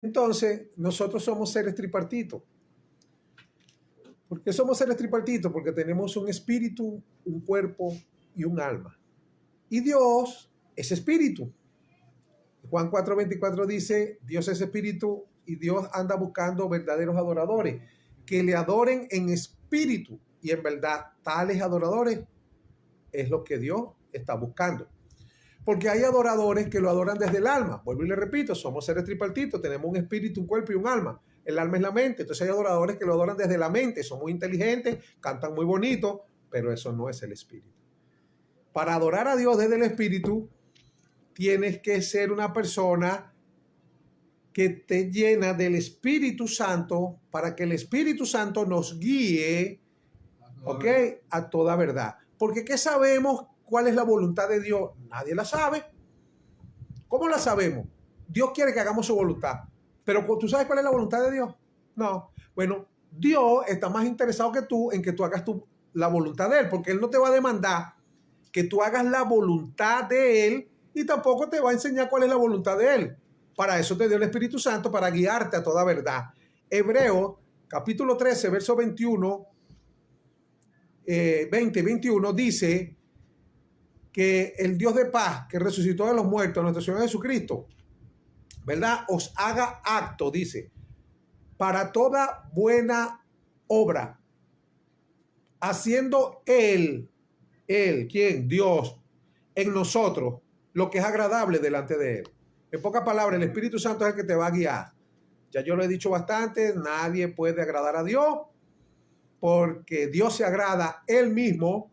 Entonces, nosotros somos seres tripartitos. ¿Por qué somos seres tripartitos? Porque tenemos un espíritu, un cuerpo y un alma. Y Dios es espíritu. Juan 4:24 dice, Dios es espíritu y Dios anda buscando verdaderos adoradores, que le adoren en espíritu y en verdad. Tales adoradores es lo que Dios está buscando. Porque hay adoradores que lo adoran desde el alma. Vuelvo y le repito, somos seres tripartitos, tenemos un espíritu, un cuerpo y un alma. El alma es la mente. Entonces hay adoradores que lo adoran desde la mente, son muy inteligentes, cantan muy bonito, pero eso no es el espíritu. Para adorar a Dios desde el espíritu, tienes que ser una persona que te llena del Espíritu Santo para que el Espíritu Santo nos guíe, ¿ok?, a toda verdad. Porque ¿qué sabemos cuál es la voluntad de Dios? Nadie la sabe. ¿Cómo la sabemos? Dios quiere que hagamos su voluntad. Pero ¿tú sabes cuál es la voluntad de Dios? No. Bueno, Dios está más interesado que tú en que tú hagas la voluntad de Él, porque Él no te va a demandar que tú hagas la voluntad de Él y tampoco te va a enseñar cuál es la voluntad de Él. Para eso te dio el Espíritu Santo, para guiarte a toda verdad. Hebreos, capítulo 13, verso 21, 20-21, dice que el Dios de paz, que resucitó de los muertos, nuestro Señor Jesucristo, ¿verdad?, os haga acto, dice, para toda buena obra, haciendo Él, ¿quién? Dios, en nosotros, lo que es agradable delante de Él. En pocas palabras, el Espíritu Santo es el que te va a guiar. Ya yo lo he dicho bastante, nadie puede agradar a Dios, porque Dios se agrada Él mismo,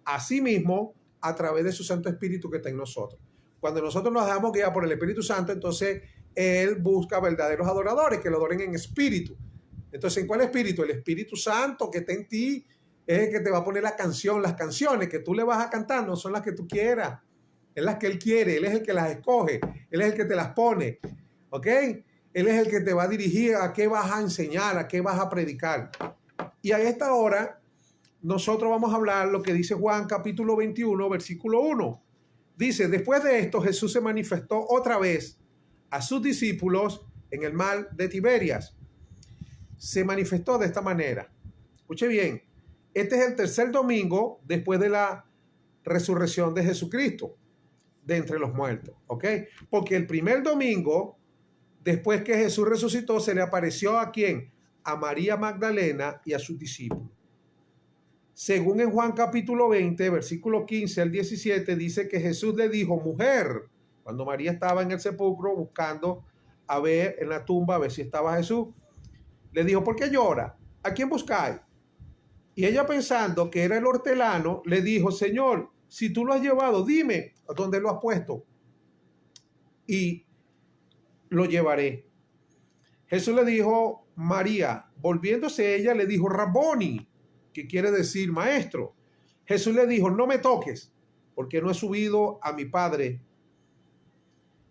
a sí mismo, a través de su Santo Espíritu que está en nosotros. Cuando nosotros nos dejamos guiar por el Espíritu Santo, entonces Él busca verdaderos adoradores que lo adoren en espíritu. Entonces, ¿en cuál espíritu? El Espíritu Santo que está en ti es el que te va a poner la canción. Las canciones que tú le vas a cantar no son las que tú quieras, es las que Él quiere. Él es el que las escoge, Él es el que te las pone, ¿ok? Él es el que te va a dirigir a qué vas a enseñar, a qué vas a predicar. Y a esta hora nosotros vamos a hablar lo que dice Juan capítulo 21, versículo 1. Dice, después de esto Jesús se manifestó otra vez a sus discípulos en el mar de Tiberias. Se manifestó de esta manera. Escuche bien, este es el tercer domingo después de la resurrección de Jesucristo de entre los muertos, ¿ok? Porque el primer domingo, después que Jesús resucitó, se le apareció ¿a quién? A María Magdalena y a sus discípulos. Según en Juan capítulo 20, versículo 15 al 17, dice que Jesús le dijo, mujer, cuando María estaba en el sepulcro buscando a ver en la tumba, a ver si estaba Jesús, le dijo, ¿por qué llora? ¿A quién buscáis? Y ella, pensando que era el hortelano, le dijo, Señor, si tú lo has llevado, dime a dónde lo has puesto y lo llevaré. Jesús le dijo, María. Volviéndose ella, le dijo, Rabboni, que quiere decir maestro. Jesús le dijo, no me toques, porque no he subido a mi Padre,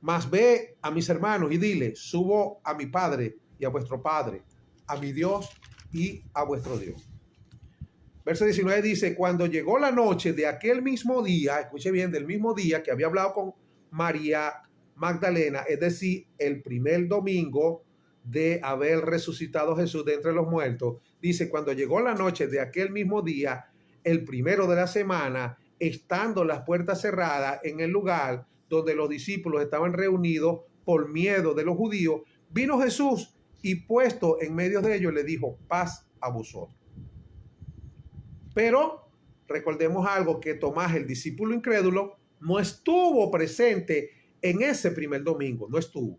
mas ve a mis hermanos y dile, subo a mi Padre y a vuestro Padre, a mi Dios y a vuestro Dios. Verso 19 dice, cuando llegó la noche de aquel mismo día, escuche bien, del mismo día que había hablado con María Magdalena, es decir, el primer domingo de haber resucitado Jesús de entre los muertos, dice, cuando llegó la noche de aquel mismo día, el primero de la semana, estando las puertas cerradas en el lugar donde los discípulos estaban reunidos por miedo de los judíos, vino Jesús y puesto en medio de ellos le dijo, paz a vosotros. Pero recordemos algo, que Tomás, el discípulo incrédulo, no estuvo presente en ese primer domingo, no estuvo,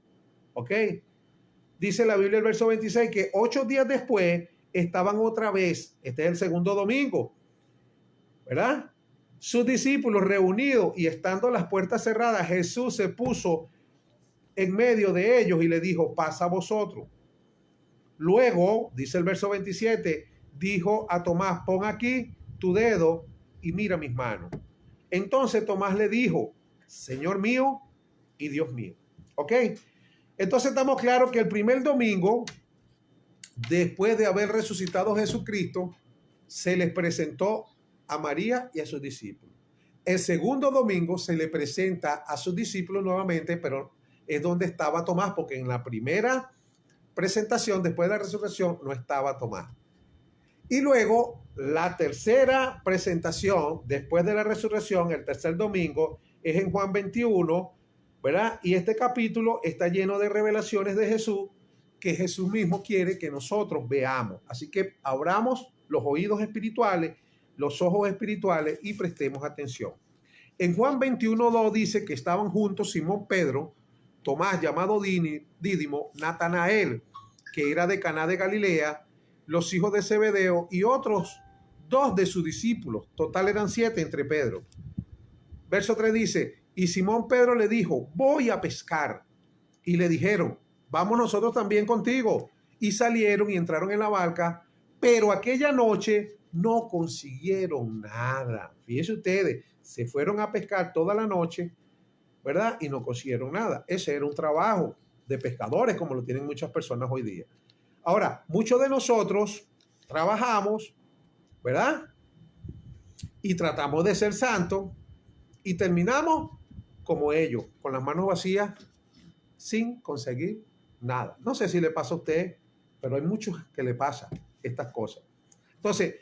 ¿ok? Dice la Biblia, el verso 26, que 8 días después estaban otra vez, este es el segundo domingo, ¿verdad? Sus discípulos reunidos y estando las puertas cerradas, Jesús se puso en medio de ellos y le dijo, paz a vosotros. Luego, dice el verso 27, dijo a Tomás, pon aquí tu dedo y mira mis manos. Entonces Tomás le dijo, Señor mío y Dios mío. ¿Ok? Entonces estamos claros que el primer domingo, después de haber resucitado Jesucristo, se les presentó a María y a sus discípulos. El segundo domingo se le presenta a sus discípulos nuevamente, pero es donde estaba Tomás, porque en la primera presentación, después de la resurrección, no estaba Tomás. Y luego, la tercera presentación, después de la resurrección, el tercer domingo, es en Juan 21, ¿verdad? Y este capítulo está lleno de revelaciones de Jesús, que Jesús mismo quiere que nosotros veamos. Así que abramos los oídos espirituales, los ojos espirituales y prestemos atención. En Juan 21:2 dice que estaban juntos Simón Pedro, Tomás llamado Dídimo, Natanael, que era de Caná de Galilea, los hijos de Zebedeo y otros 2 de sus discípulos. Total eran 7 entre Pedro. Verso 3 dice, y Simón Pedro le dijo, voy a pescar. Y le dijeron, vamos nosotros también contigo. Y salieron y entraron en la barca, pero aquella noche no consiguieron nada. Fíjense ustedes, se fueron a pescar toda la noche, ¿verdad? Y no consiguieron nada. Ese era un trabajo de pescadores, como lo tienen muchas personas hoy día. Ahora, muchos de nosotros trabajamos, ¿verdad? Y tratamos de ser santos y terminamos como ellos, con las manos vacías, sin conseguir nada. No sé si le pasa a usted, pero hay muchos que le pasan estas cosas. Entonces,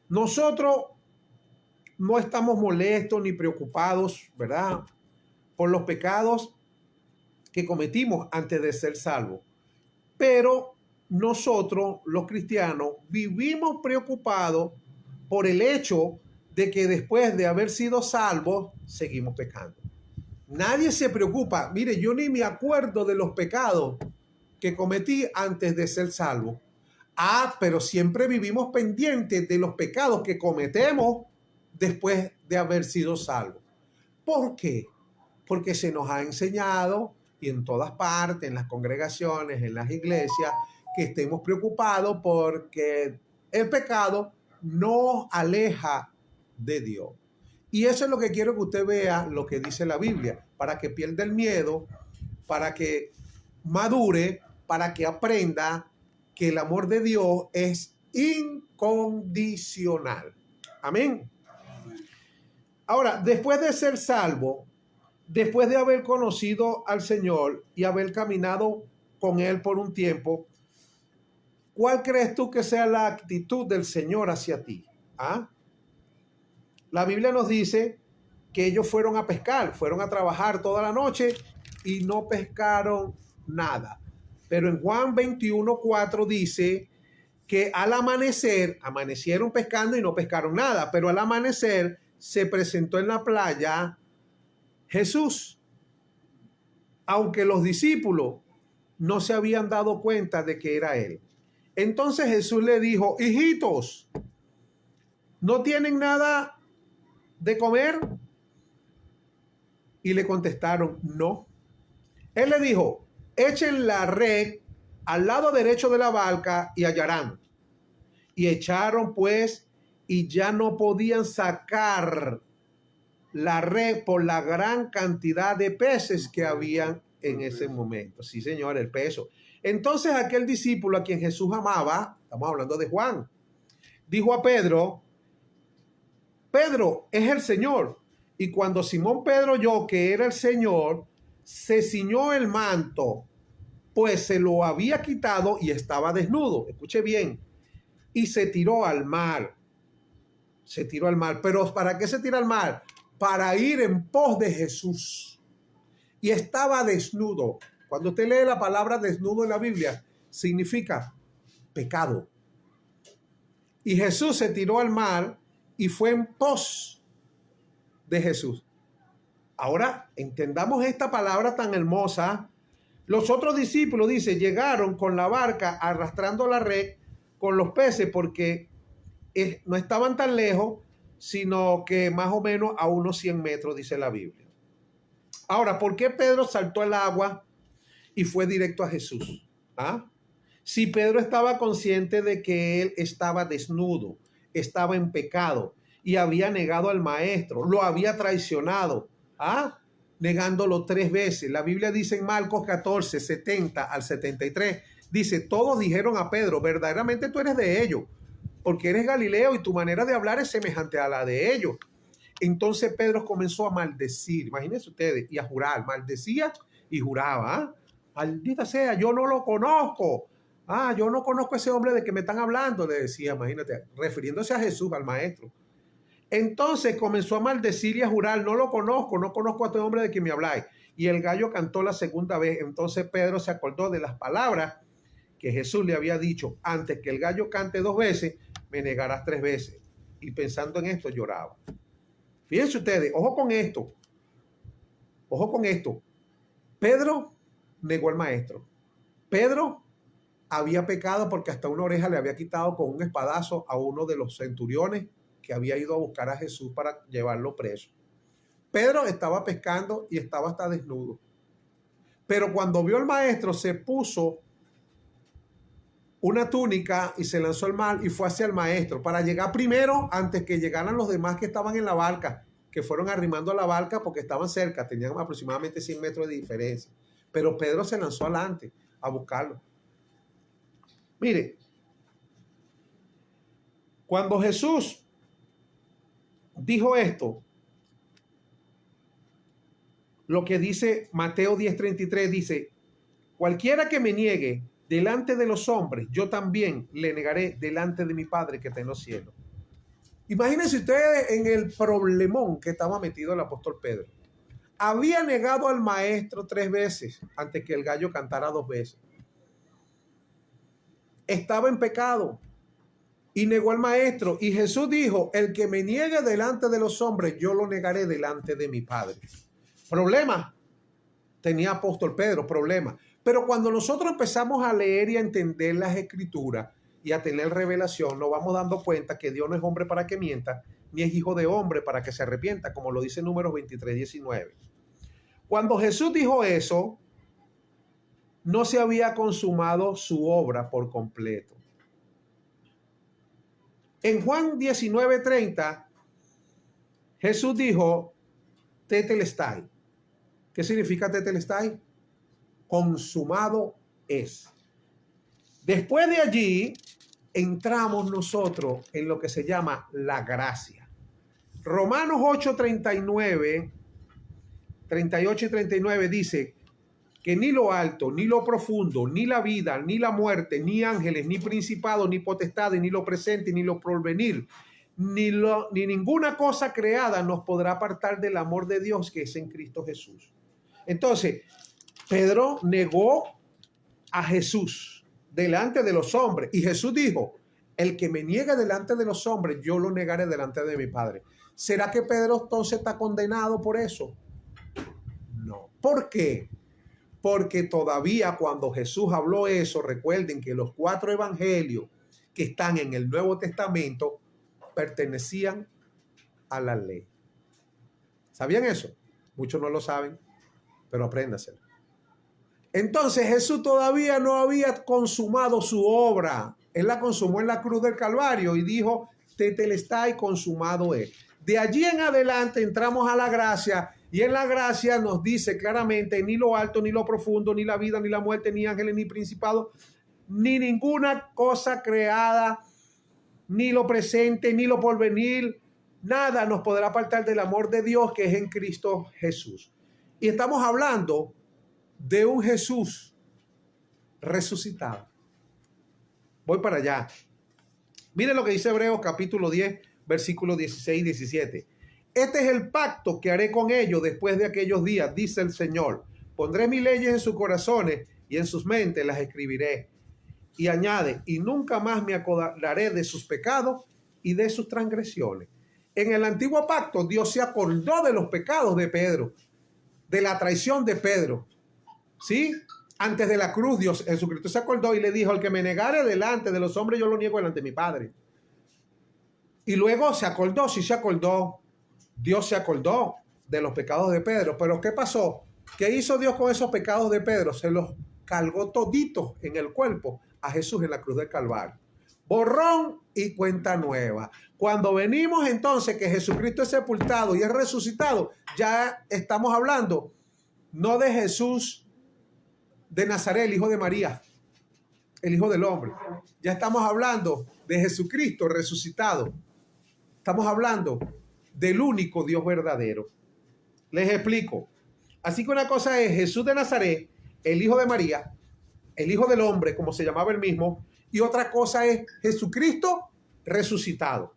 nosotros no estamos molestos ni preocupados, ¿verdad?, por los pecados que cometimos antes de ser salvos. Pero nosotros, los cristianos, vivimos preocupados por el hecho de que después de haber sido salvos, seguimos pecando. Nadie se preocupa. Mire, yo ni me acuerdo de los pecados que cometí antes de ser salvo. Pero siempre vivimos pendientes de los pecados que cometemos después de haber sido salvos. ¿Por qué? Porque se nos ha enseñado, y en todas partes, en las congregaciones, en las iglesias, que estemos preocupados porque el pecado nos aleja de Dios. Y eso es lo que quiero que usted vea, lo que dice la Biblia, para que pierda el miedo, para que madure, para que aprenda que el amor de Dios es incondicional. Amén. Ahora, después de ser salvo, después de haber conocido al Señor y haber caminado con Él por un tiempo, ¿cuál crees tú que sea la actitud del Señor hacia ti? La Biblia nos dice que ellos fueron a pescar, fueron a trabajar toda la noche y no pescaron nada. Pero en Juan 21:4 dice que al amanecer, amanecieron pescando y no pescaron nada, pero al amanecer se presentó en la playa Jesús, aunque los discípulos no se habían dado cuenta de que era Él. Entonces Jesús le dijo, hijitos, ¿no tienen nada de comer? Y le contestaron, no. Él le dijo, echen la red al lado derecho de la barca y hallarán. Y echaron pues, y ya no podían sacar la red por la gran cantidad de peces que habían en ese momento. Sí, Señor, el peso. Entonces aquel discípulo a quien Jesús amaba, estamos hablando de Juan, dijo a Pedro, Pedro, es el Señor. Y cuando Simón Pedro oyó que era el Señor, se ciñó el manto, pues se lo había quitado y estaba desnudo. Escuche bien. Y se tiró al mar. Se tiró al mar. ¿Pero para qué se tira al mar? Para ir en pos de Jesús. Y estaba desnudo. Cuando usted lee la palabra desnudo en la Biblia, significa pecado. Y Jesús se tiró al mar y fue en pos de Jesús. Ahora entendamos esta palabra tan hermosa. Los otros discípulos, dice, llegaron con la barca arrastrando la red con los peces porque no estaban tan lejos, sino que más o menos a unos 100 metros, dice la Biblia. Ahora, ¿por qué Pedro saltó al agua y fue directo a Jesús? Si Pedro estaba consciente de que él estaba desnudo, estaba en pecado y había negado al maestro, lo había traicionado, negándolo 3 veces. La Biblia dice en Marcos 14, 70 al 73, dice, todos dijeron a Pedro, verdaderamente tú eres de ellos, porque eres Galileo y tu manera de hablar es semejante a la de ellos. Entonces Pedro comenzó a maldecir, imagínense ustedes, y a jurar, maldecía y juraba, maldita sea, yo no lo conozco. Ah, yo no conozco a ese hombre de que me están hablando, le decía, imagínate, refiriéndose a Jesús, al maestro. Entonces comenzó a maldecir y a jurar, no lo conozco, no conozco a este hombre de que me habláis. Y el gallo cantó la segunda vez. Entonces Pedro se acordó de las palabras que Jesús le había dicho: antes que el gallo cante 2 veces, me negarás 3 veces. Y pensando en esto lloraba. Fíjense ustedes, ojo con esto. Ojo con esto. Pedro negó al maestro. Pedro había pecado porque hasta una oreja le había quitado con un espadazo a uno de los centuriones que había ido a buscar a Jesús para llevarlo preso. Pedro estaba pescando y estaba hasta desnudo. Pero cuando vio al maestro, se puso una túnica y se lanzó al mar y fue hacia el maestro para llegar primero antes que llegaran los demás que estaban en la barca, que fueron arrimando a la barca porque estaban cerca, tenían aproximadamente 100 metros de diferencia. Pero Pedro se lanzó adelante a buscarlo. Mire, cuando Jesús dijo esto, lo que dice Mateo 10:33 dice: cualquiera que me niegue delante de los hombres, yo también le negaré delante de mi Padre que está en los cielos. Imagínense ustedes en el problemón que estaba metido el apóstol Pedro. Había negado al maestro 3 veces antes que el gallo cantara 2 veces. Estaba en pecado y negó al maestro. Y Jesús dijo: el que me niegue delante de los hombres, yo lo negaré delante de mi Padre. Problema tenía apóstol Pedro, problema. Pero cuando nosotros empezamos a leer y a entender las escrituras y a tener revelación, nos vamos dando cuenta que Dios no es hombre para que mienta, ni es hijo de hombre para que se arrepienta, como lo dice Números 23:19. Cuando Jesús dijo eso, no se había consumado su obra por completo. En Juan 19:30, Jesús dijo: tetelestai. ¿Qué significa tetelestai? Consumado es. Después de allí, entramos nosotros en lo que se llama la gracia. Romanos 8:39, 38 y 39 dice que ni lo alto, ni lo profundo, ni la vida, ni la muerte, ni ángeles, ni principados, ni potestades, ni lo presente, ni lo porvenir, ni ninguna cosa creada nos podrá apartar del amor de Dios que es en Cristo Jesús. Entonces, Pedro negó a Jesús delante de los hombres y Jesús dijo: el que me niegue delante de los hombres, yo lo negaré delante de mi Padre. ¿Será que Pedro entonces está condenado por eso? No. ¿Por qué? Porque todavía cuando Jesús habló eso, recuerden que los 4 evangelios que están en el Nuevo Testamento pertenecían a la ley. ¿Sabían eso? Muchos no lo saben, pero apréndaselo. Entonces Jesús todavía no había consumado su obra. Él la consumó en la cruz del Calvario y dijo: tetelestai, consumado es. De allí en adelante entramos a la gracia, y en la gracia nos dice claramente: ni lo alto, ni lo profundo, ni la vida, ni la muerte, ni ángeles, ni principados, ni ninguna cosa creada, ni lo presente, ni lo porvenir, nada nos podrá apartar del amor de Dios que es en Cristo Jesús. Y estamos hablando de un Jesús resucitado. Voy para allá. Miren lo que dice Hebreos capítulo 10, versículos 16 y 17. Este es el pacto que haré con ellos después de aquellos días, dice el Señor. Pondré mis leyes en sus corazones y en sus mentes las escribiré. Y añade: y nunca más me acordaré de sus pecados y de sus transgresiones. En el antiguo pacto, Dios se acordó de los pecados de Pedro, de la traición de Pedro. ¿Sí? Antes de la cruz, Dios, Jesucristo se acordó y le dijo: el que me negare delante de los hombres, yo lo niego delante de mi Padre. Y luego se acordó, sí se acordó. Dios se acordó de los pecados de Pedro. Pero ¿qué pasó? ¿Qué hizo Dios con esos pecados de Pedro? Se los cargó toditos en el cuerpo a Jesús en la cruz del Calvario. Borrón y cuenta nueva. Cuando venimos entonces que Jesucristo es sepultado y es resucitado, ya estamos hablando no de Jesús de Nazaret, el hijo de María, el hijo del hombre. Ya estamos hablando de Jesucristo resucitado. Estamos hablando del único Dios verdadero. Les explico. Así que una cosa es Jesús de Nazaret, el hijo de María, el Hijo del Hombre, como se llamaba él mismo, y otra cosa es Jesucristo resucitado.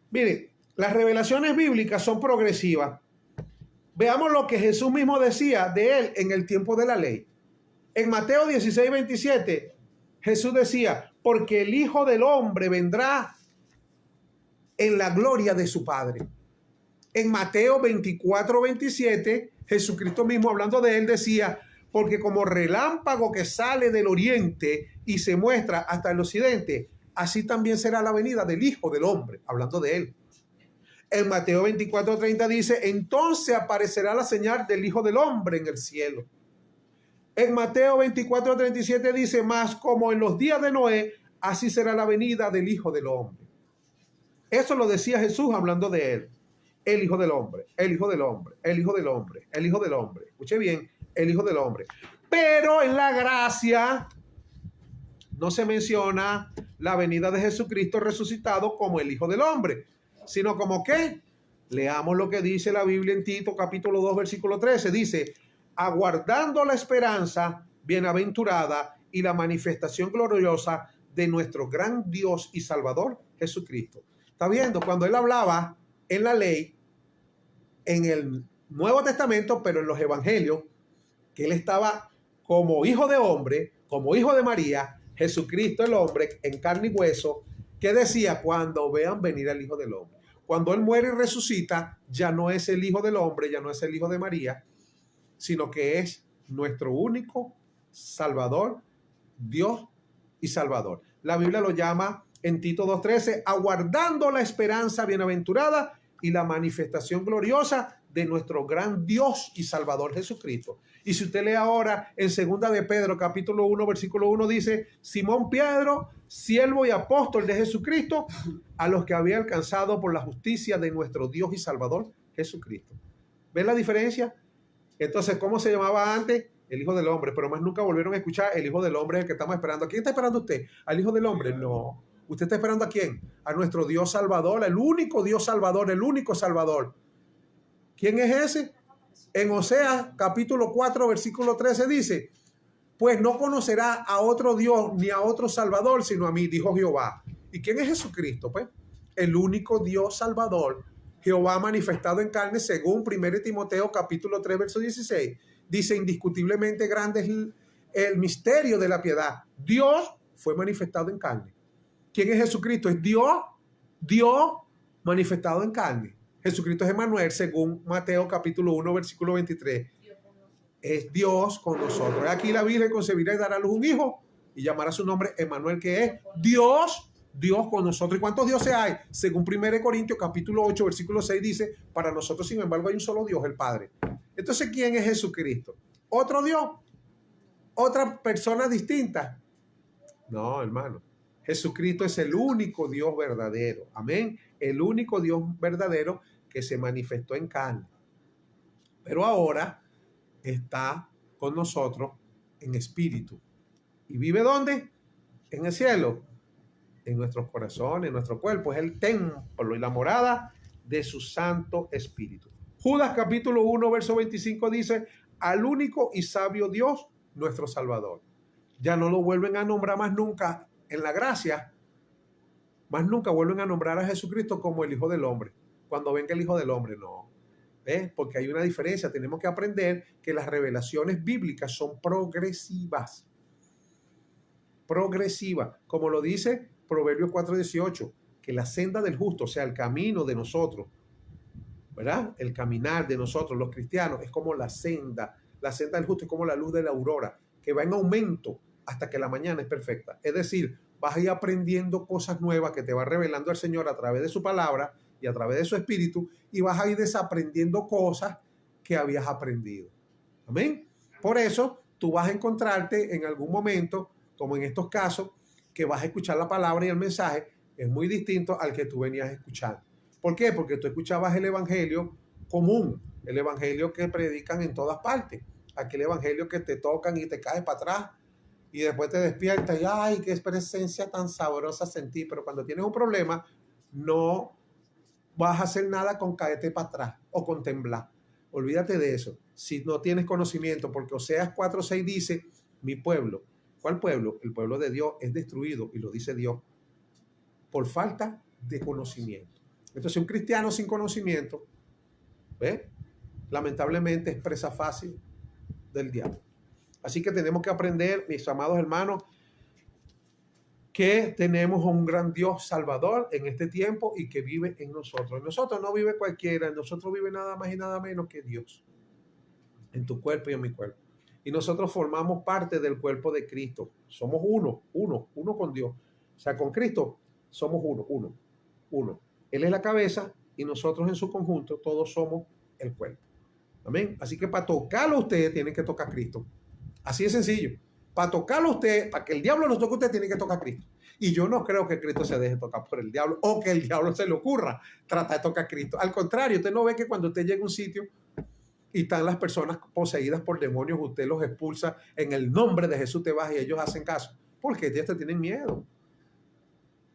Mire, las revelaciones bíblicas son progresivas. Veamos lo que Jesús mismo decía de él en el tiempo de la ley. En Mateo 16:27, Jesús decía, porque el Hijo del Hombre vendrá en la gloria de su Padre. En Mateo 24:27, Jesucristo mismo hablando de él decía, porque como relámpago que sale del oriente y se muestra hasta el occidente, así también será la venida del Hijo del Hombre, hablando de él. En Mateo 24:30 dice, entonces aparecerá la señal del Hijo del Hombre en el cielo. En Mateo 24:37 dice, más como en los días de Noé, así será la venida del Hijo del Hombre. Eso lo decía Jesús hablando de él. El Hijo del Hombre, el Hijo del Hombre, el Hijo del Hombre, el Hijo del Hombre. Escuche bien, el Hijo del Hombre. Pero en la gracia no se menciona la venida de Jesucristo resucitado como el Hijo del Hombre, sino como ¿qué? Leamos lo que dice la Biblia en Tito capítulo 2 versículo 13. Dice, aguardando la esperanza bienaventurada y la manifestación gloriosa de nuestro gran Dios y Salvador Jesucristo. ¿Está viendo? Cuando él hablaba en la ley, en el Nuevo Testamento, pero en los evangelios, que él estaba como hijo de hombre, como hijo de María, Jesucristo el hombre en carne y hueso, que decía, cuando vean venir al Hijo del Hombre. Cuando él muere y resucita, ya no es el Hijo del Hombre, ya no es el Hijo de María, sino que es nuestro único Salvador, Dios y Salvador. La Biblia lo llama en Tito 2:13, aguardando la esperanza bienaventurada y la manifestación gloriosa de nuestro gran Dios y Salvador Jesucristo. Y si usted lee ahora en 2 de Pedro, capítulo 1, versículo 1, dice, Simón Pedro, siervo y apóstol de Jesucristo, a los que había alcanzado por la justicia de nuestro Dios y Salvador Jesucristo. ¿Ven la diferencia? Entonces, ¿cómo se llamaba antes? El Hijo del Hombre, pero más nunca volvieron a escuchar el Hijo del Hombre, el que estamos esperando. ¿A quién está esperando usted? ¿Al Hijo del Hombre? No. ¿Usted está esperando a quién? A nuestro Dios Salvador, el único Dios Salvador, el único Salvador. ¿Quién es ese? En Oseas capítulo 4 versículo 13 dice, pues no conocerá a otro Dios ni a otro Salvador sino a mí, dijo Jehová. ¿Y quién es Jesucristo? Pues el único Dios Salvador, Jehová manifestado en carne, según 1 Timoteo capítulo 3 verso 16. Dice, indiscutiblemente grande es el misterio de la piedad. Dios fue manifestado en carne. ¿Quién es Jesucristo? Es Dios manifestado en carne. Jesucristo es Emmanuel, según Mateo capítulo 1, versículo 23. Es Dios con nosotros. Aquí la Virgen concebirá y dará a luz un hijo y llamará su nombre Emmanuel, que es Dios con nosotros. ¿Y cuántos dioses hay? Según 1 Corintios capítulo 8, versículo 6 dice, para nosotros, sin embargo, hay un solo Dios, el Padre. Entonces, ¿quién es Jesucristo? ¿Otro Dios? ¿Otra persona distinta? No, hermano. Jesucristo es el único Dios verdadero. Amén. El único Dios verdadero que se manifestó en carne. Pero ahora está con nosotros en espíritu. ¿Y vive dónde? En el cielo. En nuestros corazones, en nuestro cuerpo. Es el templo y la morada de su Santo Espíritu. Judas capítulo 1, verso 25 dice, al único y sabio Dios, nuestro Salvador. Ya no lo vuelven a nombrar más nunca en la gracia, más nunca vuelven a nombrar a Jesucristo como el Hijo del Hombre. Cuando venga el Hijo del Hombre, no. ¿Ves? Porque hay una diferencia. Tenemos que aprender que las revelaciones bíblicas son progresivas. Progresivas. Como lo dice Proverbios 4:18, que la senda del justo, o sea, el camino de nosotros, ¿verdad? El caminar de nosotros, los cristianos, es como la senda. La senda del justo es como la luz de la aurora, que va en aumento hasta que la mañana es perfecta. Es decir, vas a ir aprendiendo cosas nuevas que te va revelando el Señor a través de su palabra y a través de su espíritu, y vas a ir desaprendiendo cosas que habías aprendido. Amén. Por eso tú vas a encontrarte en algún momento, como en estos casos, que vas a escuchar la palabra y el mensaje es muy distinto al que tú venías escuchando. ¿Por qué? Porque tú escuchabas el evangelio común, el evangelio que predican en todas partes, aquel evangelio que te tocan y te caes para atrás y después te despiertas y ¡ay, qué presencia tan sabrosa sentí! Pero cuando tienes un problema, no vas a hacer nada con caerte para atrás o con temblar. Olvídate de eso. Si no tienes conocimiento, porque Oseas 4:6 dice mi pueblo. ¿Cuál pueblo? El pueblo de Dios es destruido, y lo dice Dios, por falta de conocimiento. Entonces, un cristiano sin conocimiento, ¿ve? Lamentablemente es presa fácil del diablo. Así que tenemos que aprender, mis amados hermanos, que tenemos un gran Dios salvador en este tiempo y que vive en nosotros. En nosotros no vive cualquiera, en nosotros vive nada más y nada menos que Dios, en tu cuerpo y en mi cuerpo. Y nosotros formamos parte del cuerpo de Cristo. Somos uno con Dios. O sea, con Cristo somos uno. Él es la cabeza y nosotros en su conjunto todos somos el cuerpo. Amén. Así que para tocarlo usted tiene que tocar a Cristo. Así de sencillo. Para tocarlo usted, para que el diablo lo toque usted, tiene que tocar a Cristo. Y yo no creo que Cristo se deje tocar por el diablo o que el diablo se le ocurra tratar de tocar a Cristo. Al contrario, usted no ve que cuando usted llega a un sitio y están las personas poseídas por demonios, usted los expulsa en el nombre de Jesús, te vas y ellos hacen caso. Porque ellos te tienen miedo.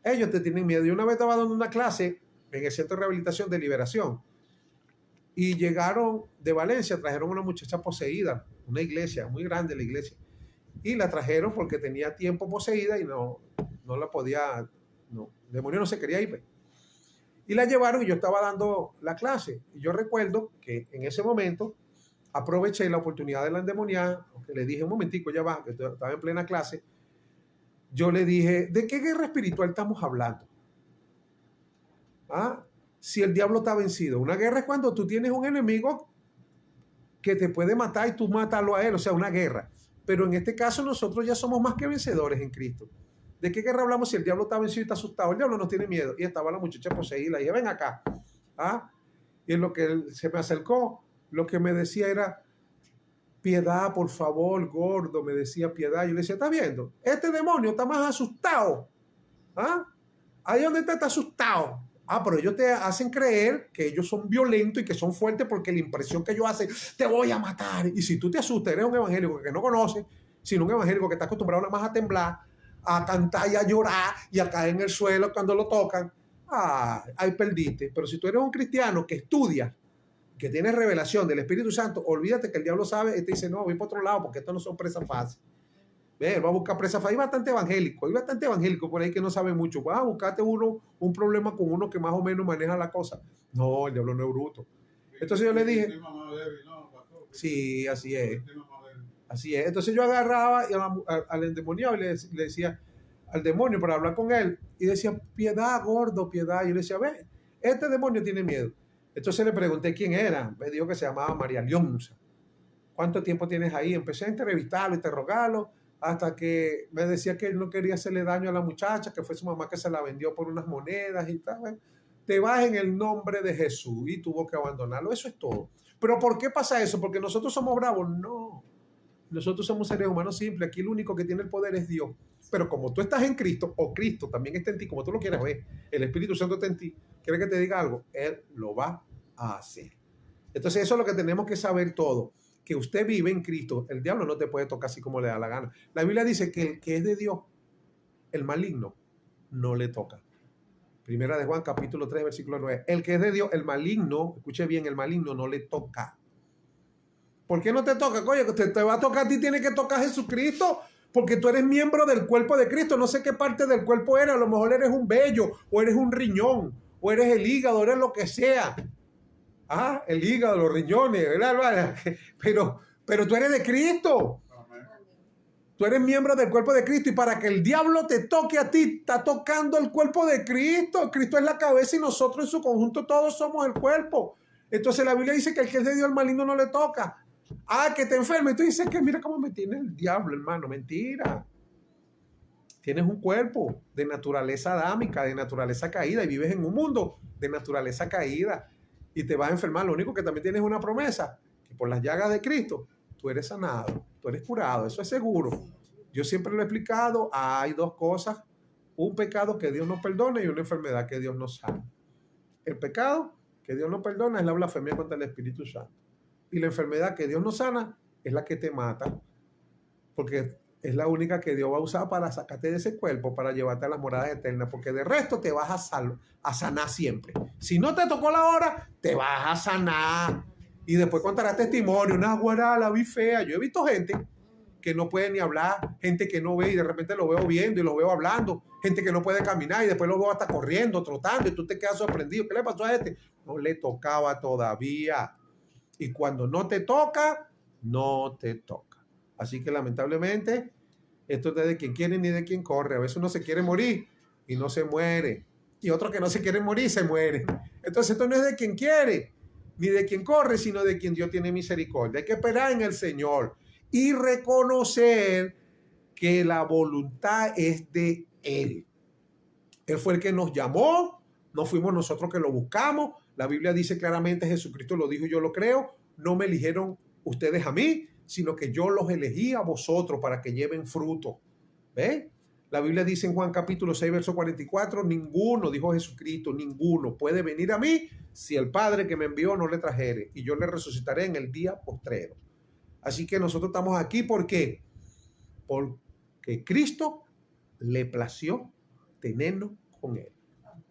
Ellos te tienen miedo. Yo una vez estaba dando una clase en el Centro de Rehabilitación de Liberación y llegaron de Valencia, trajeron una muchacha poseída, una iglesia, muy grande la iglesia, y la trajeron porque tenía tiempo poseída y no la podía, el demonio no se quería ir. Y la llevaron y yo estaba dando la clase. Y yo recuerdo que en ese momento aproveché la oportunidad de la endemoniada, que le dije, un momentico, ya va, que estaba en plena clase. Yo le dije, ¿de qué guerra espiritual estamos hablando? Si el diablo está vencido. Una guerra es cuando tú tienes un enemigo que te puede matar y tú matarlo a él, o sea, una guerra. Pero en este caso nosotros ya somos más que vencedores en Cristo. ¿De qué guerra hablamos si el diablo está vencido y está asustado? El diablo no tiene miedo. Y estaba la muchacha poseída. Y dije, ven acá. Y en lo que él se me acercó, lo que me decía era, piedad, por favor, gordo, me decía piedad. Yo le decía, ¿estás viendo? Este demonio está más asustado. Ahí donde está asustado. Pero ellos te hacen creer que ellos son violentos y que son fuertes porque la impresión que ellos hacen, te voy a matar. Y si tú te asustas, eres un evangélico que no conoce, sino un evangélico que está acostumbrado nada más a temblar, a cantar y a llorar y a caer en el suelo cuando lo tocan, ahí perdiste. Pero si tú eres un cristiano que estudia, que tiene revelación del Espíritu Santo, olvídate que el diablo sabe y te dice, no, voy para otro lado porque estos no son presas fáciles. Él va a buscar presa fácil. Hay bastante evangélico por ahí que no sabe mucho. Vas a buscarte un problema con uno que más o menos maneja la cosa. No, el diablo no es bruto. Entonces yo le dije, sí, así es. Así es. Entonces yo agarraba al endemoniado y le decía al demonio para hablar con él y decía, piedad, gordo, piedad. Y yo le decía, ve, este demonio tiene miedo. Entonces le pregunté quién era. Me dijo que se llamaba María Leonza. ¿Cuánto tiempo tienes ahí? Empecé a entrevistarlo, interrogarlo, hasta que me decía que él no quería hacerle daño a la muchacha, que fue su mamá que se la vendió por unas monedas y tal. Te vas en el nombre de Jesús, y tuvo que abandonarlo. Eso es todo. ¿Pero por qué pasa eso? ¿Porque nosotros somos bravos? No. Nosotros somos seres humanos simples. Aquí el único que tiene el poder es Dios. Pero como tú estás en Cristo, o Cristo también está en ti, como tú lo quieras ver, el Espíritu Santo está en ti, quiere que te diga algo, Él lo va a hacer. Entonces eso es lo que tenemos que saber todo, que usted vive en Cristo. El diablo no te puede tocar así como le da la gana. La Biblia dice que el que es de Dios, el maligno, no le toca. Primera de Juan, capítulo 3, versículo 9. El que es de Dios, el maligno, escuche bien, el maligno no le toca. ¿Por qué no te toca? Oye, te va a tocar a ti, tiene que tocar a Jesucristo, porque tú eres miembro del cuerpo de Cristo. No sé qué parte del cuerpo eres, a lo mejor eres un vello, o eres un riñón, o eres el hígado, o eres lo que sea. El hígado, los riñones, ¿verdad? Pero tú eres de Cristo. Tú eres miembro del cuerpo de Cristo, y para que el diablo te toque a ti, está tocando el cuerpo de Cristo. Cristo es la cabeza y nosotros en su conjunto todos somos el cuerpo. Entonces la Biblia dice que el que es de Dios, el maligno no le toca. Que te enferme. Y tú dices que mira cómo me tiene el diablo, hermano. Mentira. Tienes un cuerpo de naturaleza adámica, de naturaleza caída, y vives en un mundo de naturaleza caída y te vas a enfermar. Lo único que también tienes una promesa, que por las llagas de Cristo tú eres sanado, tú eres curado. Eso es seguro. Yo siempre lo he explicado. Hay dos cosas: un pecado que Dios no perdona y una enfermedad que Dios no sana. El pecado que Dios no perdona es la blasfemia contra el Espíritu Santo. Y la enfermedad que Dios no sana es la que te mata, porque es la única que Dios va a usar para sacarte de ese cuerpo, para llevarte a las moradas eternas, porque de resto te vas a sanar siempre. Si no te tocó la hora, te vas a sanar. Y después contarás testimonio, una guará, la vi fea. Yo he visto gente que no puede ni hablar, gente que no ve y de repente lo veo viendo y lo veo hablando, gente que no puede caminar y después lo veo hasta corriendo, trotando y tú te quedas sorprendido. ¿Qué le pasó a este? No le tocaba todavía. Y cuando no te toca, no te toca. Así que lamentablemente, esto no es de quien quiere ni de quien corre. A veces uno se quiere morir y no se muere. Y otros que no se quieren morir se mueren. Entonces esto no es de quien quiere ni de quien corre, sino de quien Dios tiene misericordia. Hay que esperar en el Señor y reconocer que la voluntad es de Él. Él fue el que nos llamó, no fuimos nosotros que lo buscamos. La Biblia dice claramente, Jesucristo lo dijo y yo lo creo, no me eligieron ustedes a mí, sino que yo los elegí a vosotros para que lleven fruto. ¿Ven? La Biblia dice en Juan capítulo 6, verso 44, ninguno, dijo Jesucristo, ninguno puede venir a mí si el Padre que me envió no le trajere, y yo le resucitaré en el día postrero. Así que nosotros estamos aquí, ¿por qué? Porque Cristo le plació tenernos con Él.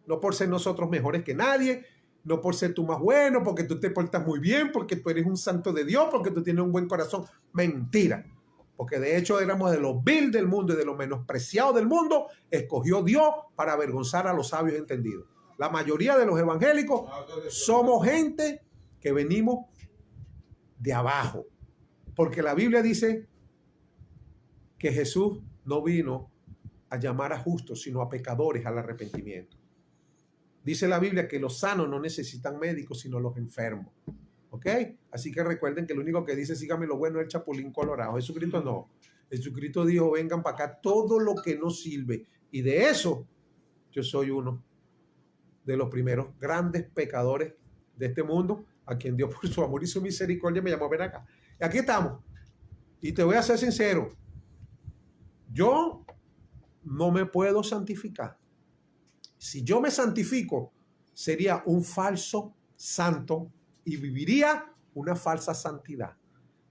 No por ser nosotros mejores que nadie, no por ser tú más bueno, porque tú te portas muy bien, porque tú eres un santo de Dios, porque tú tienes un buen corazón. Mentira. Porque de hecho éramos de los vil del mundo y de los menospreciados del mundo, escogió Dios para avergonzar a los sabios entendidos. La mayoría de los evangélicos somos gente que venimos de abajo. Porque la Biblia dice que Jesús no vino a llamar a justos, sino a pecadores al arrepentimiento. Dice la Biblia que los sanos no necesitan médicos, sino los enfermos. ¿Ok? Así que recuerden que lo único que dice, sígame lo bueno, es el chapulín colorado. Jesucristo no. Jesucristo dijo, vengan para acá todo lo que no sirve. Y de eso, yo soy uno de los primeros grandes pecadores de este mundo, a quien Dios por su amor y su misericordia me llamó a ver acá. Y aquí estamos. Y te voy a ser sincero. Yo no me puedo santificar. Si yo me santifico, sería un falso santo y viviría una falsa santidad.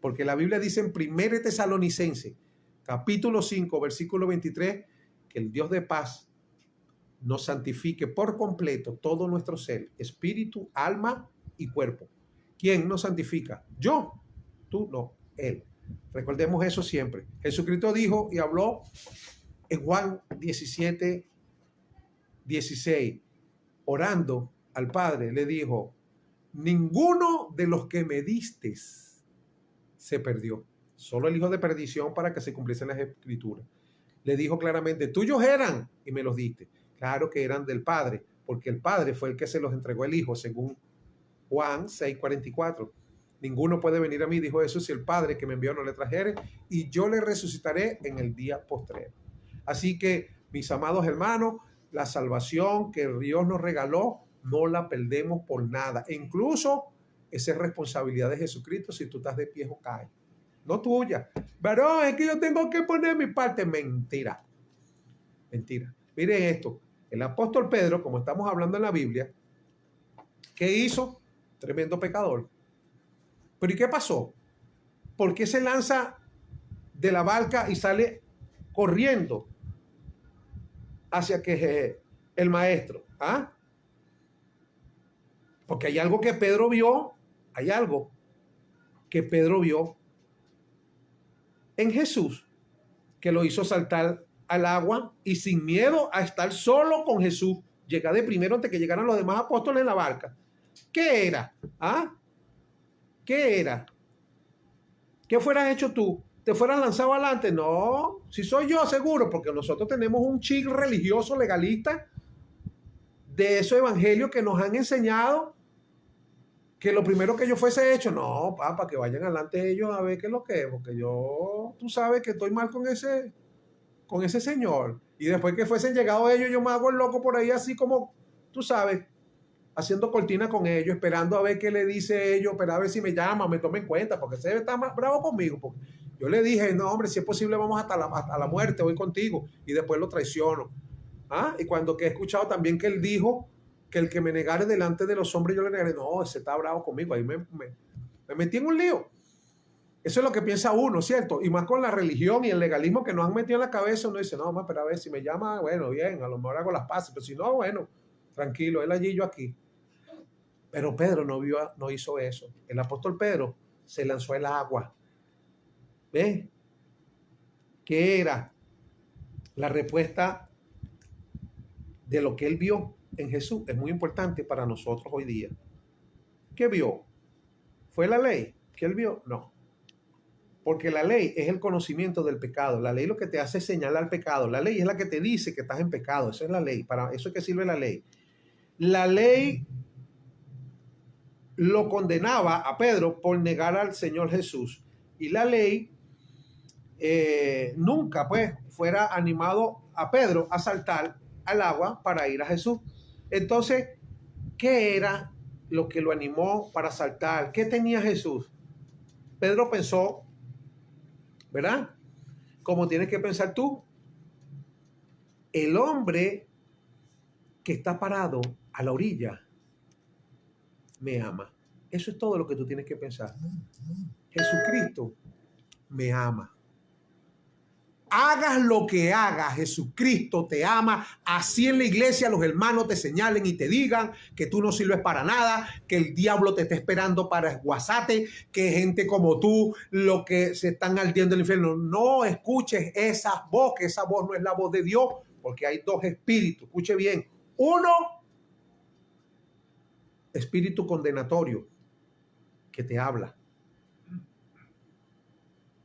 Porque la Biblia dice en 1 Tesalonicenses, capítulo 5, versículo 23, que el Dios de paz nos santifique por completo todo nuestro ser, espíritu, alma y cuerpo. ¿Quién nos santifica? Yo, tú no, Él. Recordemos eso siempre. Jesucristo dijo y habló en Juan 17, 16, orando al Padre, le dijo, ninguno de los que me distes se perdió, solo el hijo de perdición para que se cumpliesen las escrituras. Le dijo claramente, tuyos eran y me los diste. Claro que eran del Padre, porque el Padre fue el que se los entregó el Hijo, según Juan 6:44. Ninguno puede venir a mí, dijo Jesús, si el Padre que me envió no le trajere, y yo le resucitaré en el día postrero. Así que, mis amados hermanos, la salvación que Dios nos regaló, no la perdemos por nada. E incluso, esa es responsabilidad de Jesucristo si tú estás de pie o caes. No tuya. Pero es que yo tengo que poner mi parte. Mentira. Mentira. Miren esto. El apóstol Pedro, como estamos hablando en la Biblia, ¿qué hizo? Tremendo pecador. ¿Pero y qué pasó? ¿Por qué se lanza de la barca y sale corriendo hacia que el maestro? ¿Ah? Porque hay algo que Pedro vio, hay algo que Pedro vio en Jesús, que lo hizo saltar al agua y sin miedo a estar solo con Jesús, llega de primero antes que llegaran los demás apóstoles en la barca. ¿Qué era? ¿Ah? ¿Qué era? ¿Qué fueras hecho tú? ¿Te fueras lanzado adelante? No, si soy yo seguro, porque nosotros tenemos un chip religioso legalista de esos evangelios que nos han enseñado que lo primero que yo fuese hecho, no, papá, que vayan adelante ellos a ver qué es lo que es, porque yo, tú sabes que estoy mal con ese señor. Y después que fuesen llegado ellos, yo me hago el loco por ahí así como, tú sabes, haciendo cortina con ellos, esperando a ver qué le dice ellos, pero a ver si me llama, me toma en cuenta, porque se está bravo conmigo. Porque yo le dije, no, hombre, si es posible vamos hasta la muerte, voy contigo, y después lo traiciono. ¿Ah? Y cuando que he escuchado también que él dijo que el que me negare delante de los hombres, yo le negaré, no, ese está bravo conmigo, ahí me metí en un lío. Eso es lo que piensa uno, ¿cierto? Y más con la religión y el legalismo que nos han metido en la cabeza, uno dice, no, más, pero a ver, si me llama, bueno, bien, a lo mejor hago las paces, pero si no, bueno, tranquilo, él allí, yo aquí. Pero Pedro no hizo eso. El apóstol Pedro se lanzó al agua. ¿Ves? ¿Qué era la respuesta de lo que él vio en Jesús? Es muy importante para nosotros hoy día. ¿Qué vio? ¿Fue la ley que él vio? No. Porque la ley es el conocimiento del pecado. La ley lo que te hace es señalar el pecado. La ley es la que te dice que estás en pecado. Esa es la ley. Para eso es que sirve la ley. La ley lo condenaba a Pedro por negar al Señor Jesús. Y la ley nunca pues fuera animado a Pedro a saltar al agua para ir a Jesús. Entonces, ¿qué era lo que lo animó para saltar? ¿Qué tenía Jesús? Pedro pensó, ¿verdad? Como tienes que pensar tú. El hombre que está parado a la orilla me ama. Eso es todo lo que tú tienes que pensar. Jesucristo me ama. Hagas lo que hagas, Jesucristo te ama. Así en la iglesia los hermanos te señalen y te digan que tú no sirves para nada, que el diablo te está esperando para esguazarte, que gente como tú lo que se están ardiendo en el infierno. No escuches esa voz, que esa voz no es la voz de Dios, porque hay dos espíritus. Escuche bien. Uno, espíritu condenatorio que te habla.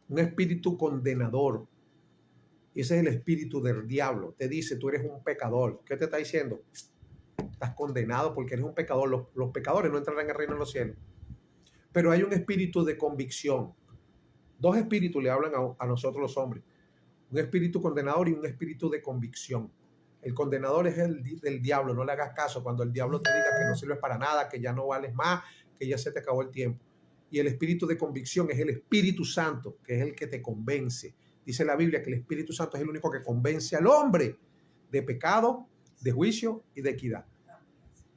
Un espíritu condenador. Ese es el espíritu del diablo. Te dice, tú eres un pecador. ¿Qué te está diciendo? Estás condenado porque eres un pecador. Los pecadores no entrarán en el reino de los cielos. Pero hay un espíritu de convicción. Dos espíritus le hablan a nosotros los hombres. Un espíritu condenador y un espíritu de convicción. El condenador es el del diablo. No le hagas caso cuando el diablo te diga que no sirves para nada, que ya no vales más, que ya se te acabó el tiempo. Y el espíritu de convicción es el Espíritu Santo, que es el que te convence. Dice la Biblia que el Espíritu Santo es el único que convence al hombre de pecado, de juicio y de equidad.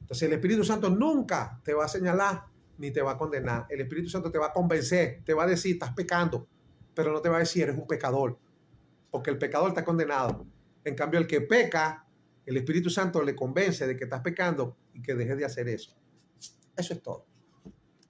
Entonces el Espíritu Santo nunca te va a señalar ni te va a condenar. El Espíritu Santo te va a convencer, te va a decir, estás pecando, pero no te va a decir, eres un pecador, porque el pecador está condenado. En cambio, el que peca, el Espíritu Santo le convence de que estás pecando y que dejes de hacer eso. Eso es todo.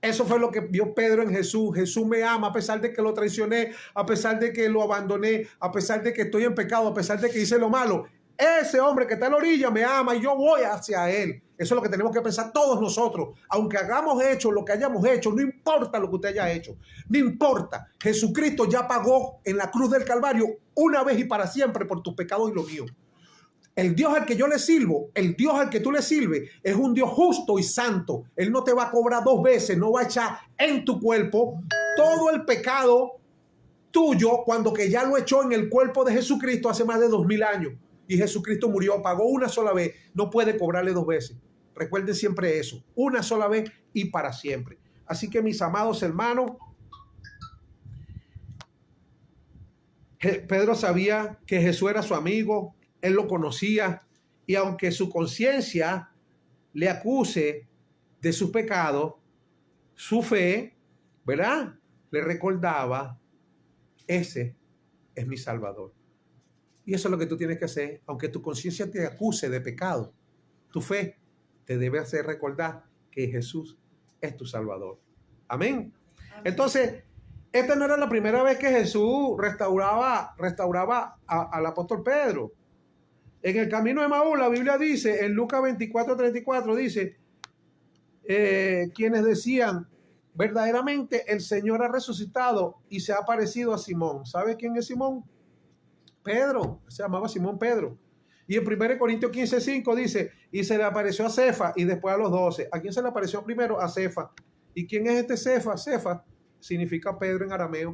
Eso fue lo que vio Pedro en Jesús. Jesús me ama a pesar de que lo traicioné, a pesar de que lo abandoné, a pesar de que estoy en pecado, a pesar de que hice lo malo. Ese hombre que está a la orilla me ama y yo voy hacia él. Eso es lo que tenemos que pensar todos nosotros. Aunque hagamos hecho lo que hayamos hecho, no importa lo que usted haya hecho. No importa. Jesucristo ya pagó en la cruz del Calvario una vez y para siempre por tus pecados y los míos. El Dios al que yo le sirvo, el Dios al que tú le sirves, es un Dios justo y santo. Él no te va a cobrar dos veces, no va a echar en tu cuerpo todo el pecado tuyo cuando que ya lo echó en el cuerpo de Jesucristo hace más de 2000 años. Y Jesucristo murió, pagó una sola vez, no puede cobrarle dos veces. Recuerden siempre eso, una sola vez y para siempre. Así que mis amados hermanos, Pedro sabía que Jesús era su amigo, él lo conocía, y aunque su conciencia le acuse de sus pecados, su fe, ¿verdad? Le recordaba, ese es mi Salvador. Y eso es lo que tú tienes que hacer, aunque tu conciencia te acuse de pecado, tu fe te debe hacer recordar que Jesús es tu Salvador. Amén. Entonces, esta no era la primera vez que Jesús restauraba al apóstol Pedro. En el camino de Maús, la Biblia dice, en Lucas 24:34, dice, quienes decían, verdaderamente el Señor ha resucitado y se ha aparecido a Simón. ¿Sabe quién es Simón? Pedro, se llamaba Simón Pedro. Y en 1 Corintios 15:5 dice, y se le apareció a Cefa y después a los 12. ¿A quién se le apareció primero? A Cefa. ¿Y quién es este Cefa? Cefa significa Pedro en arameo.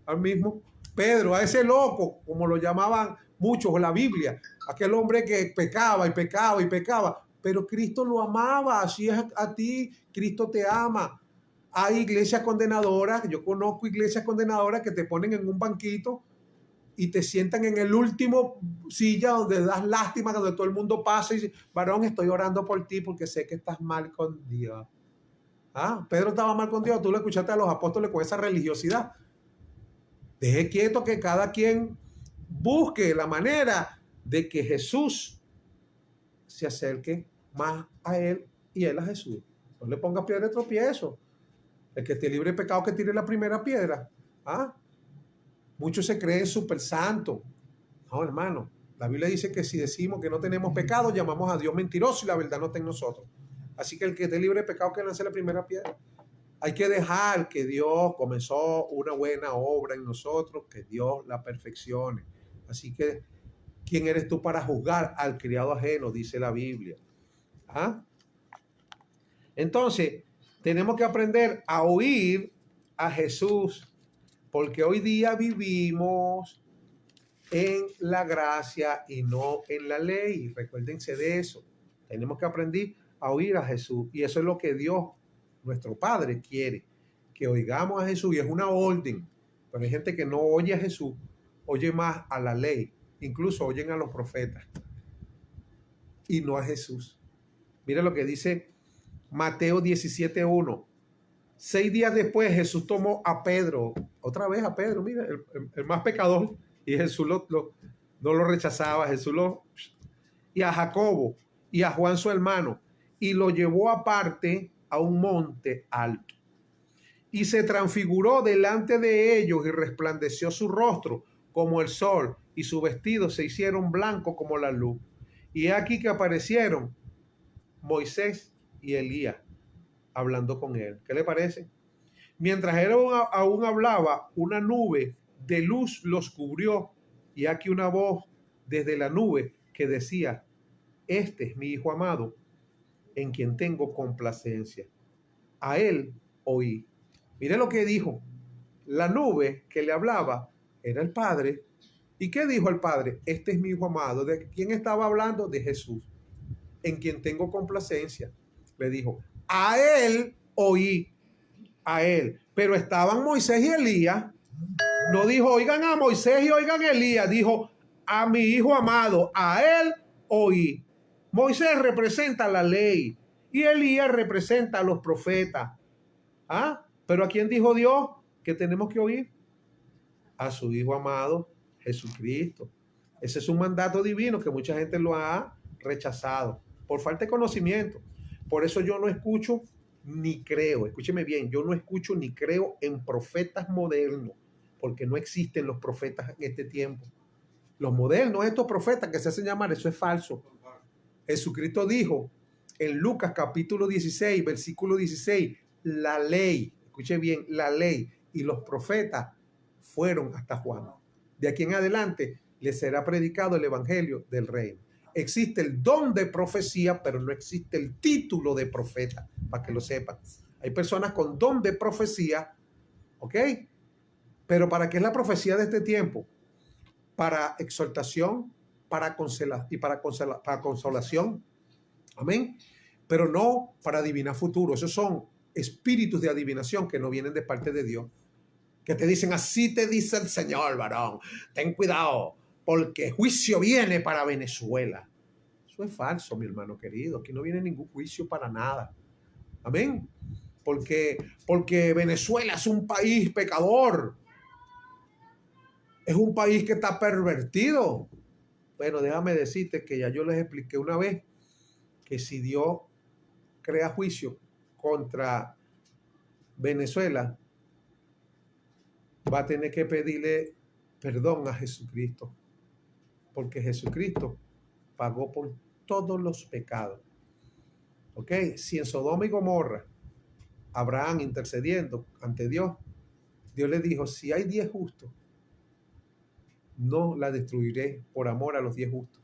Al mismo Pedro, a ese loco, como lo llamaban muchos en la Biblia, aquel hombre que pecaba y pecaba y pecaba, pero Cristo lo amaba. Así es a ti, Cristo te ama. Hay iglesias condenadoras, yo conozco iglesias condenadoras que te ponen en un banquito y te sientan en el último silla donde das lástima, donde todo el mundo pasa y dice, varón, estoy orando por ti porque sé que estás mal con Dios. Ah, Pedro estaba mal con Dios, tú lo escuchaste a los apóstoles con esa religiosidad. Deje quieto que cada quien busque la manera de que Jesús se acerque más a él y él a Jesús. No le pongas piedra de tropiezo. El que esté libre de pecado que tire la primera piedra. ¿Ah? Muchos se creen súper santos. No, hermano. La Biblia dice que si decimos que no tenemos pecado, llamamos a Dios mentiroso y la verdad no está en nosotros. Así que el que esté libre de pecado, que lance la primera piedra. Hay que dejar que Dios comenzó una buena obra en nosotros, que Dios la perfeccione. Así que, ¿quién eres tú para juzgar al criado ajeno? Dice la Biblia. ¿Ah? Entonces, tenemos que aprender a oír a Jesús, porque hoy día vivimos en la gracia y no en la ley. Recuérdense de eso. Tenemos que aprender a oír a Jesús. Y eso es lo que Dios, nuestro Padre, quiere. Que oigamos a Jesús. Y es una orden. Pero hay gente que no oye a Jesús, oye más a la ley. Incluso oyen a los profetas. Y no a Jesús. Mira lo que dice Mateo 17:1. 6 días después Jesús tomó a Pedro. Otra vez a Pedro, mira, el más pecador. Y Jesús no lo rechazaba, y a Jacobo y a Juan su hermano, y lo llevó aparte a un monte alto. Y se transfiguró delante de ellos y resplandeció su rostro como el sol, y sus vestidos se hicieron blancos como la luz. Y aquí que aparecieron Moisés y Elías hablando con él. ¿Qué le parece? Mientras él aún hablaba, una nube de luz los cubrió, y aquí una voz desde la nube que decía: este es mi Hijo amado, en quien tengo complacencia. A él oí. Mire lo que dijo. La nube que le hablaba era el Padre. ¿Y qué dijo el Padre? Este es mi Hijo amado. ¿De quién estaba hablando? De Jesús, en quien tengo complacencia. Le dijo, a él oí. A él. Pero estaban Moisés y Elías. No dijo, oigan a Moisés y oigan a Elías. Dijo, a mi Hijo amado, a él oí. Moisés representa la ley y Elías representa a los profetas. ¿Ah? Pero ¿a quién dijo Dios que tenemos que oír? A su Hijo amado, Jesucristo. Ese es un mandato divino que mucha gente lo ha rechazado por falta de conocimiento. Por eso yo no escucho ni creo, escúcheme bien, yo no escucho ni creo en profetas modernos, porque no existen los profetas en este tiempo. Los modernos, estos profetas que se hacen llamar, eso es falso. Jesucristo dijo en Lucas capítulo 16, versículo 16, la ley, escuche bien, la ley y los profetas fueron hasta Juan. De aquí en adelante les será predicado el evangelio del reino. Existe el don de profecía, pero no existe el título de profeta, para que lo sepan. Hay personas con don de profecía, ¿ok? Pero ¿para qué es la profecía de este tiempo? Para exhortación, para consolación. Amén. Pero no para adivinar futuro. Esos son espíritus de adivinación que no vienen de parte de Dios. Que te dicen, así te dice el Señor, varón. Ten cuidado, porque juicio viene para Venezuela. Eso es falso, mi hermano querido. Aquí no viene ningún juicio para nada. Amén. Porque Venezuela es un país pecador. Es un país que está pervertido. Bueno, déjame decirte que ya yo les expliqué una vez que si Dios crea juicio contra Venezuela, va a tener que pedirle perdón a Jesucristo, porque Jesucristo pagó por todos los pecados. ¿Ok? Si en Sodoma y Gomorra, Abraham intercediendo ante Dios, Dios le dijo, si hay 10 justos, no la destruiré por amor a los 10 justos.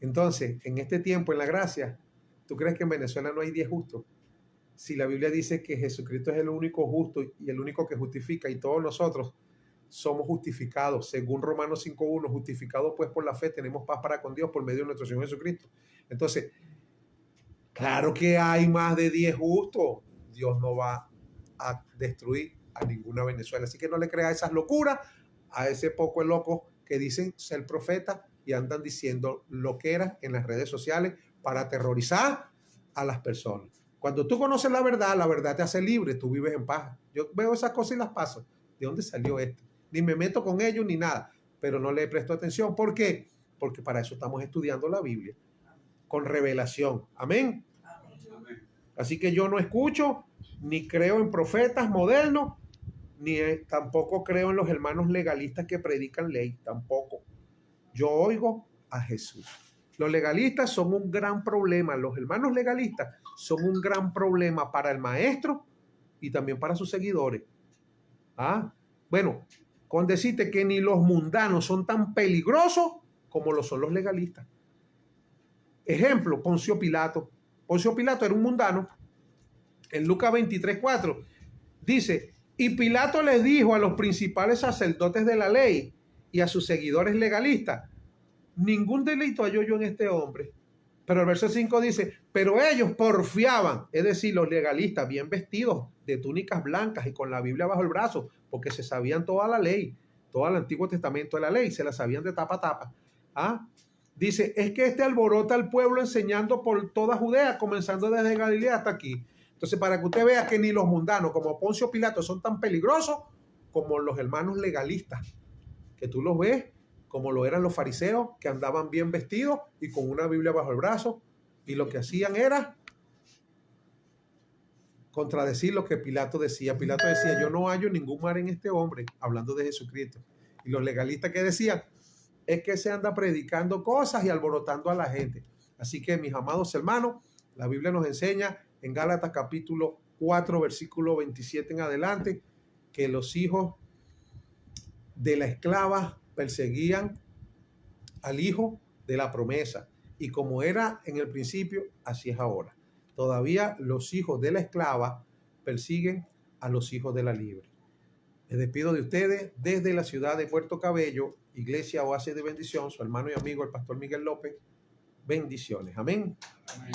Entonces, en este tiempo, en la gracia, ¿tú crees que en Venezuela no hay 10 justos? Si la Biblia dice que Jesucristo es el único justo y el único que justifica, y todos nosotros somos justificados, según Romanos 5:1, justificados pues por la fe, tenemos paz para con Dios por medio de nuestro Señor Jesucristo. Entonces, claro que hay más de 10 justos. Dios no va a destruir a ninguna Venezuela. Así que no le crea esas locuras a ese poco loco que dicen ser profeta y andan diciendo loqueras en las redes sociales para aterrorizar a las personas. Cuando tú conoces la verdad te hace libre, tú vives en paz. Yo veo esas cosas y las paso. ¿De dónde salió esto? Ni me meto con ellos ni nada, pero no le presto atención. ¿Por qué? Porque para eso estamos estudiando la Biblia, con revelación. Amén. Así que yo no escucho ni creo en profetas modernos, tampoco creo en los hermanos legalistas que predican ley, tampoco. Yo oigo a Jesús. Los legalistas son un gran problema. Los hermanos legalistas son un gran problema para el maestro y también para sus seguidores. Bueno, con decirte que ni los mundanos son tan peligrosos como lo son los legalistas. Ejemplo, Poncio Pilato. Poncio Pilato era un mundano. En Lucas 23:4 dice, y Pilato les dijo a los principales sacerdotes de la ley y a sus seguidores legalistas, ningún delito hallo yo en este hombre. Pero el verso 5 dice, pero ellos porfiaban, es decir, los legalistas bien vestidos de túnicas blancas y con la Biblia bajo el brazo, porque se sabían toda la ley, todo el Antiguo Testamento de la ley, se la sabían de tapa a tapa. Dice, es que este alborota al pueblo enseñando por toda Judea, comenzando desde Galilea hasta aquí. Entonces, para que usted vea que ni los mundanos como Poncio Pilato son tan peligrosos como los hermanos legalistas, que tú los ves como lo eran los fariseos, que andaban bien vestidos y con una Biblia bajo el brazo, y lo que hacían era contradecir lo que Pilato decía. Pilato decía, yo no hallo ningún mal en este hombre, hablando de Jesucristo. Y los legalistas que decían, es que se anda predicando cosas y alborotando a la gente. Así que, mis amados hermanos, la Biblia nos enseña en Gálatas capítulo 4, versículo 27 en adelante, que los hijos de la esclava perseguían al hijo de la promesa. Y como era en el principio, así es ahora. Todavía los hijos de la esclava persiguen a los hijos de la libre. Me despido de ustedes desde la ciudad de Puerto Cabello, Iglesia Oasis de Bendición, su hermano y amigo el pastor Miguel López. Bendiciones. Amén. Amén.